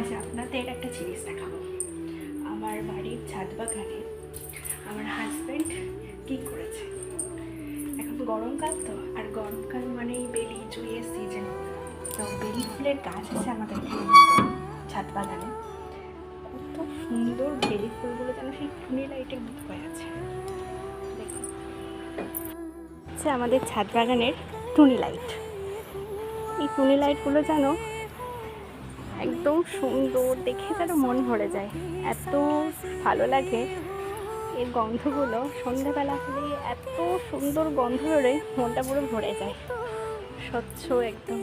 আজ আপনাদের একটা জিনিস দেখাবো। আমার বাড়ির ছাদ বাগানে আমার হাজব্যান্ড কী করেছে। এখন গরমকাল তো, আর গরমকাল মানেই বেলি জুঁইয়ের সিজন। তো বেলি ফুলের গাছ আছে আমাদের ছাদ বাগানে। কত সুন্দর বেলি ফুলগুলো যেন সেই টুনি লাইটের মতো হয়ে আছে। দেখুন, হচ্ছে আমাদের ছাদ বাগানের টুনি লাইট। এই টুনি লাইটগুলো যেন একদম সুন্দর, দেখে যেন মন ভরে যায়, এত ভালো লাগে। এর গন্ধগুলো সন্ধ্যাবেলা হলে এত সুন্দর গন্ধ বেরোয়, মনটা পুরো ভরে যায়। স্বচ্ছ একদম